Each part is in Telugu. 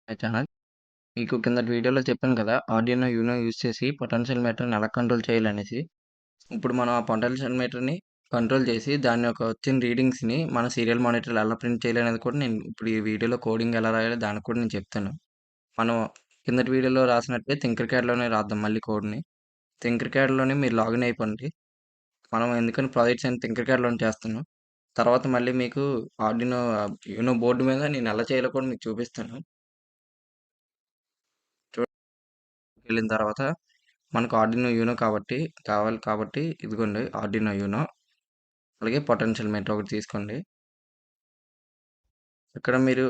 My channel. మీకు కిందటి వీడియోలో చెప్పాను కదా! ఆర్డినో యూనో యూజ్ చేసి పొటెన్షియల్ మీటర్‌ని ఎలా కంట్రోల్ చేయాలనేసి. ఇప్పుడు మనం ఆ పొటెన్షియల్ మీటర్‌ని కంట్రోల్ చేసి దాని యొక్క వచ్చిన రీడింగ్స్‌ని మన సీరియల్ మానిటర్‌లో ఎలా ప్రింట్ చేయాలనేది కూడా నేను ఇప్పుడు ఈ వీడియోలో కోడింగ్ ఎలా రాయాలో దానికి కూడా నేను చెప్తాను. మనం కిందటి వీడియోలో రాసినట్టే థింకర్‌క్యాడ్‌లోనే రాద్దాం మళ్ళీ కోడ్‌ని. థింకర్‌క్యాడ్‌లోనే మీరు లాగిన్ అయిపోండి. మనం ఎందుకని ప్రాజెక్ట్స్ అన్ని థింకర్‌క్యాడ్‌లోనే చేస్తున్నాం. తర్వాత మళ్ళీ మీకు ఆర్డినో యూనో బోర్డ్ మీద నేను ఎలా చేయాలో కూడా మీకు చూపిస్తాను. చూడకెళ్ళిన తర్వాత మనకు ఆర్డినో యూనో కావాలి కాబట్టి ఇదిగోండి ఆర్డినో యూనో. అలాగే పొటెన్షియల్ మీటర్ ఒకటి తీసుకోండి. ఇక్కడ మీరు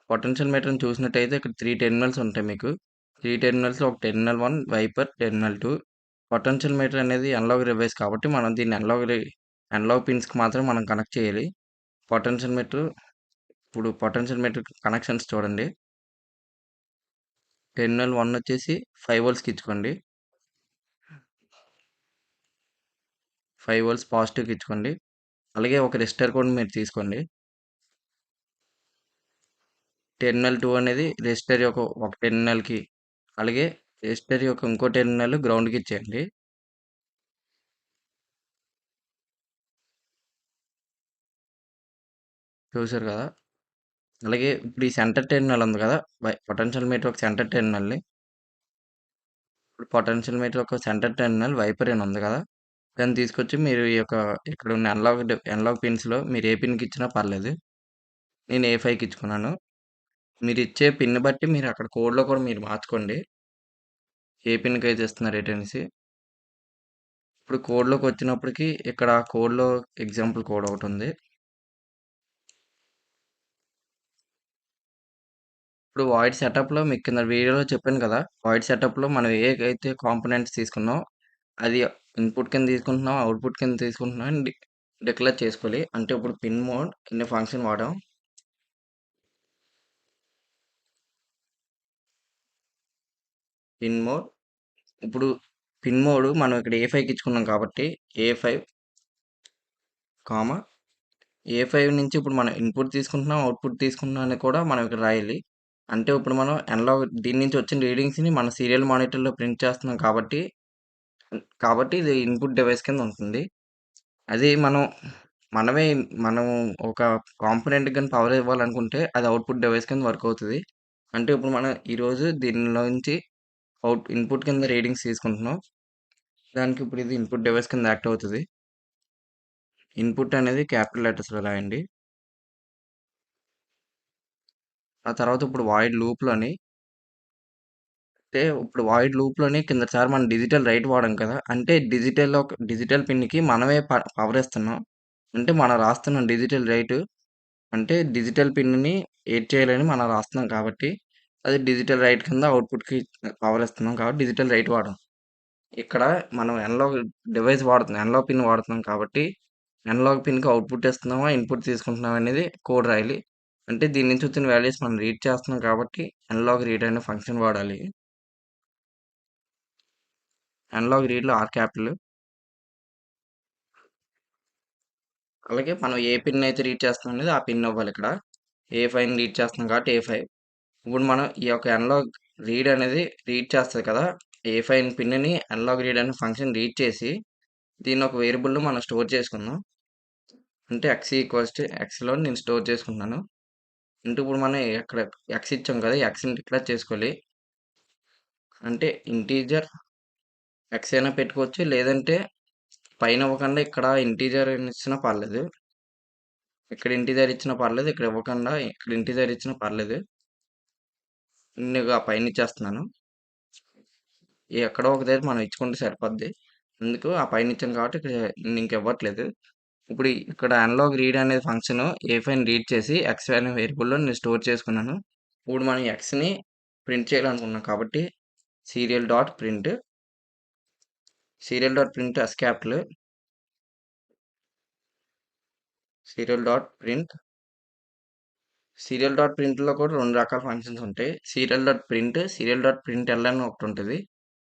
పొటెన్షియల్ మీటర్‌ని చూసినట్టయితే ఇక్కడ 3 టెర్మినల్స్ ఉంటాయి మీకు. 3 టెర్మినల్స్‌లో ఒక terminal 1 wiper, terminal 2 potential meter అనేది అనలాగ్ డివైస్ కాబట్టి మనం దీన్ని అనలాగ్ పిన్స్‌కి మాత్రం మనం కనెక్ట్ చేయాలి. పొటెన్షియల్ మీటర్ ఇప్పుడు పొటెన్షియల్ మీటర్ కనెక్షన్స్ చూడండి. టెర్మినల్ 1 వచ్చేసి 5 వోల్ట్స్‌కి ఇచ్చుకోండి. 5 వోల్ట్స్ పాజిటివ్‌కి ఇచ్చుకోండి. అలాగే ఒక రెసిస్టర్ కూడా మీరు తీసుకోండి. టెర్మినల్ 2 అనేది రెసిస్టర్ యొక్క ఒక టెర్మినల్‌కి, అలాగే రెసిస్టర్ యొక్క ఇంకో టెర్మినల్ గ్రౌండ్‌కి ఇచ్చేయండి. చూసారు కదా! అలాగే ఇప్పుడు ఈ సెంటర్ టెర్మినల్ ఉంది కదా! పొటెన్షియల్ మీటర్ ఒక సెంటర్ టెర్మినల్‌ని ఇప్పుడు పొటెన్షియల్ మీటర్ ఒక సెంటర్ టెర్మినల్ వైపర్ అని ఉంది కదా! దాన్ని తీసుకొచ్చి మీరు ఈ యొక్క ఇక్కడ ఉన్న అనలాగ్ పిన్స్‌లో మీరు ఏ పిన్‌కి ఇచ్చినా పర్లేదు. నేను ఏ5కి ఇచ్చుకున్నాను. మీరు ఇచ్చే పిన్ బట్టి మీరు అక్కడ కోడ్‌లో కూడా మీరు మార్చుకోండి. ఏ పిన్‌కైతే ఇస్తున్నారు ఏంటనేసి. ఇప్పుడు కోడ్‌లోకి వచ్చినప్పటికి ఇక్కడ కోడ్‌లో ఎగ్జాంపుల్ కోడ్ ఒకటుంది. ఇప్పుడు వాయిడ్ సెటప్‌లో మీకు కింద వీడియోలో చెప్పాను కదా! వాయిడ్ సెటప్‌లో మనం ఏకైతే కాంపోనెంట్స్ తీసుకున్నామో అది ఇన్‌పుట్ కింద తీసుకుంటున్నాం, అవుట్‌పుట్ కింద తీసుకుంటున్నాం అని డిక్లేర్ చేసుకోవాలి. అంటే ఇప్పుడు పిన్ మోడ్ కింద ఫంక్షన్ వాడాం. పిన్ మోడ్ ఇప్పుడు పిన్ మోడ్ మనం ఇక్కడ ఏ5కి ఇచ్చుకున్నాం కాబట్టి ఏ5 కామా ఏ5 నుంచి ఇప్పుడు మనం ఇన్‌పుట్ తీసుకుంటున్నాం, అవుట్‌పుట్ తీసుకుంటున్నాం అని కూడా మనం ఇక్కడ రాయాలి. అంటే ఇప్పుడు మనం అనలాగ్ దీని నుంచి వచ్చిన రీడింగ్స్‌ని మన సీరియల్ మానిటర్‌లో ప్రింట్ చేస్తున్నాం కాబట్టి ఇది ఇన్‌పుట్ డివైస్ కింద ఉంటుంది. అది మనమే మనం ఒక కాంపోనెంట్‌కి గాని పవర్ ఇవ్వాలనుకుంటే అది అవుట్‌పుట్ డివైస్ కింద వర్క్ అవుతది. అంటే ఇప్పుడు మనం ఈరోజు దీనిలోంచి ఇన్‌పుట్ కింద రీడింగ్స్ తీసుకుంటున్నాం. దానికి ఇప్పుడు ఇది ఇన్‌పుట్ డివైస్ కింద యాక్ట్ అవుతది. ఇన్‌పుట్ అనేది క్యాపిటల్ లెటర్స్‌లో రాయండి. ఆ తర్వాత ఇప్పుడు ఇప్పుడు వాయిడ్ లూప్‌లోని కిందటిసారి మనం డిజిటల్ రైట్ వాడాం కదా! అంటే డిజిటల్ పిన్‌కి మనమే పవర్ ఇస్తున్నాం. అంటే మనం రాస్తున్నాం డిజిటల్ రైట్. అంటే డిజిటల్ పిన్‌ని ఏడ్ చేయాలని మనం రాస్తున్నాం కాబట్టి, అది డిజిటల్ రైట్ కింద అవుట్‌పుట్‌కి పవర్ ఇస్తున్నాం కాబట్టి డిజిటల్ రైట్ వాడాం. ఇక్కడ మనం అనలాగ్ పిన్ వాడుతున్నాం కాబట్టి, అనలాగ్ పిన్‌కి అవుట్‌పుట్ ఇస్తున్నామా, ఇన్‌పుట్ తీసుకుంటున్నామా అనేది కోడ్ రాయాలి. అంటే దీని నుంచి వచ్చిన వాల్యూస్ మనం రీడ్ చేస్తున్నాం కాబట్టి, అనలాగ్ రీడ్ అనే ఫంక్షన్ వాడాలి. అనలాగ్ రీడ్‌లో ఆర్ క్యాపిటల్. అలాగే మనం ఏ పిన్ అయితే రీడ్ చేస్తున్నాం అనేది ఆ పిన్ అవ్వాలిక్కడ. ఏ5ని రీడ్ చేస్తున్నాం కాబట్టి ఏ5. ఇప్పుడు మనం ఈ యొక్క అనలాగ్ రీడ్ అనేది రీడ్ చేస్తది కదా! ఏ5 పిన్‌ని అనలాగ్ రీడ్ అనే ఫంక్షన్ రీడ్ చేసి, దీన్ని ఒక వేరియబుల్‌లో మనం స్టోర్ చేసుకుందాం. అంటే ఎక్స్‌లో నేను స్టోర్ చేసుకుంటున్నాను. అంటే ఇప్పుడు మనం ఇక్కడ ఎక్స్ ఇచ్చాం కదా! ఎక్స్‌ని డిక్లేర్ చేసుకోవాలి. అంటే ఇంటీజర్ ఎక్స్ అయినా పెట్టుకోవచ్చు. లేదంటే పైన ఇవ్వకుండా ఇక్కడ ఇంటీజర్ అని ఇచ్చినా పర్లేదు. ఇక్కడ ఇంటీజర్ ఇచ్చినా పర్లేదు. ఇక్కడ ఇవ్వకుండా ఇక్కడ ఇంటీజర్ ఇచ్చినా పర్లేదు. నేను పైన ఇచ్చేస్తున్నాను. ఎక్కడో ఒక దగ్గర మనం ఇచ్చుకుంటే సరిపోద్ది. అందుకు ఆ పైన ఇచ్చాను కాబట్టి ఇక్కడ ఇంక ఇవ్వట్లేదు. ఇక్కడ అనలాగ్ రీడ్ అనే ఫంక్షన్ ఏ5ని రీడ్ చేసి ఎక్స్ అనే వేరియబుల్‌లో నేను స్టోర్ చేసుకున్నాను. ఇప్పుడు మనం ఎక్స్‌ని ప్రింట్ చేయాలనుకున్నాం కాబట్టి serial dot print serial dot print S capital serial dot print serial dot ప్రింట్‌లో కూడా 2 రకాల ఫంక్షన్స్ ఉంటాయి. సీరియల్ డాట్ ప్రింట్ ఎల్ అని ఒకటి ఉంటది.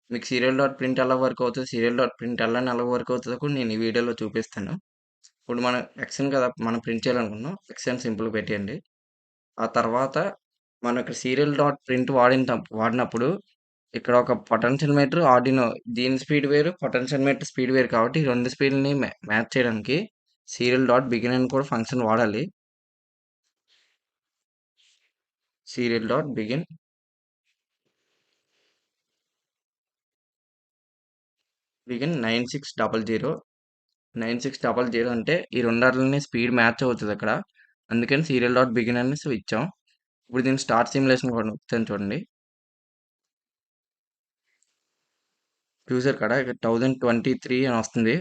మీకు సీరియల్ డాట్ ప్రింట్ ఎలా వర్క్ అవుతది, సీరియల్ డాట్ ప్రింట్ ఎల్ అని ఎలా వర్క్ అవుతదో కూడా నేను ఈ వీడియోలో చూపిస్తాను. ఇప్పుడు మనం ఎక్స్‌ని కదా మనం ప్రింట్ చేయాలనుకున్నాం. ఎక్స్ అని సింపుల్‌గా పెట్టేయండి. ఆ తర్వాత మనం ఇక్కడ సీరియల్ డాట్ ప్రింట్ వాడినప్పుడు ఇక్కడ ఒక పొటెన్షియల్ మీటర్, ఆర్డినో దీని స్పీడ్ వేరు, పొటెన్షియల్ మీటర్ స్పీడ్ వేరు కాబట్టి ఈ 2 స్పీడ్‌లని మ్యాచ్ చేయడానికి సీరియల్ డాట్ బిగిన్ అని కూడా ఫంక్షన్ వాడాలి. సీరియల్ డాట్ బిగిన్ 9600 9600 అంటే ఈ రెండాటిని స్పీడ్ మ్యాచ్ అవుతదక్కడ. అందుకని సీరియల్ డాట్ బిగిన్ అనేసి ఇచ్చాం. ఇప్పుడు దీన్ని స్టార్ట్ సిమ్యులేషన్ కూడా నొక్కుతాను చూడండి. చూసారు కదా! ఇక్కడ 1023 అని వస్తుంది.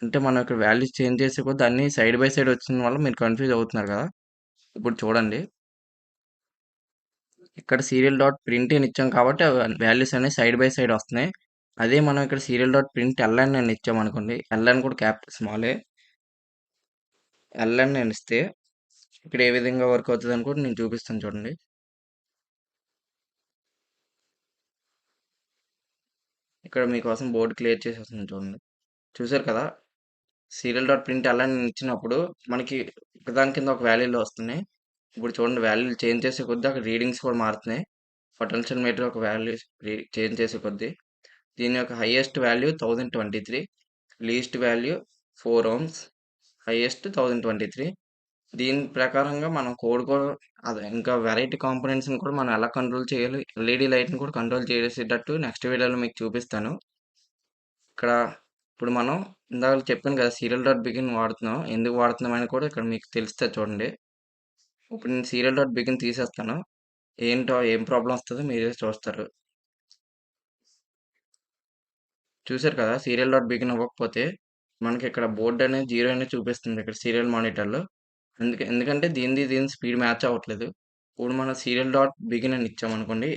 అంటే మనం ఇక్కడ వాల్యూస్ చేంజ్ చేసే కొద్దీ అన్నీ సైడ్ బై సైడ్ వచ్చిన వల్ల మీరు కన్‌ఫ్యూజ్ అవుతున్నారు కదా! ఇప్పుడు చూడండి. ఇక్కడ సీరియల్ డాట్ ప్రింట్ అని ఇచ్చాం కాబట్టి వాల్యూస్ అనేవి సైడ్ బై సైడ్ వస్తున్నాయి. అదే మనం ఇక్కడ సీరియల్ డాట్ ప్రింట్ ఎల్ఎన్ అని ఇచ్చామనుకోండి. ఎల్ఎన్ కూడా క్యాపిటల్ స్మాలే. ఎల్ఎన్ అని ఇస్తే ఇక్కడ ఏ విధంగా వర్క్ అవుతదని కూడా నేను చూపిస్తాను చూడండి. ఇక్కడ మీకోసం బోర్డ్ క్లియర్ చేసేస్తున్నాను చూడండి. చూసారు కదా! సీరియల్ డాట్ ప్రింట్ ఎల్ఎన్ ఇచ్చినప్పుడు మనకి ఒకదాని కింద ఒక వాల్యూలు వస్తున్నాయి. ఇప్పుడు చూడండి వాల్యూలు చేంజ్ చేసే కొద్దీ అక్కడ రీడింగ్స్ కూడా మారుతున్నాయి. పొటెన్షియల్ మీటర్ ఒక వాల్యూ చేంజ్ చేసే కొద్దీ. దీని యొక్క highest value 1023, least value 4 ohms, highest 1023. దీని ప్రకారంగా మనం కోడ్ కూడా అదే ఇంకా వెరైటీ కాంపోనెంట్స్‌ని కూడా మనం ఎలా కంట్రోల్ చేయాలి, ఎల్ఈడీ లైట్‌ని కూడా కంట్రోల్ చేసేటట్టు నెక్స్ట్ వీడియోలో మీకు చూపిస్తాను. ఇక్కడ ఇప్పుడు మనం ఇందాక చెప్పాను కదా! సీరియల్ డాట్ బిగిన్ వాడుతున్నాం. ఎందుకు వాడుతున్నాం అని కూడా ఇక్కడ మీకు తెలుస్తది చూడండి. ఇప్పుడు నేను సీరియల్ డాట్ బిగిన్ తీసేస్తాను. ఏంటో ఏం ప్రాబ్లమ్ వస్తదో మీరే చూస్తారు. చూసారు కదా! సీరియల్ డాట్ బిగిన్ అవ్వకపోతే మనకిక్కడ బోర్డ్ అనేది 0 అనేది చూపిస్తుంది ఇక్కడ సీరియల్ మానిటర్‌లో. ఎందుకంటే దీనిది స్పీడ్ మ్యాచ్ అవ్వట్లేదు. ఇప్పుడు మనం సీరియల్ డాట్ బిగిన్ అని ఇచ్చామనుకోండి.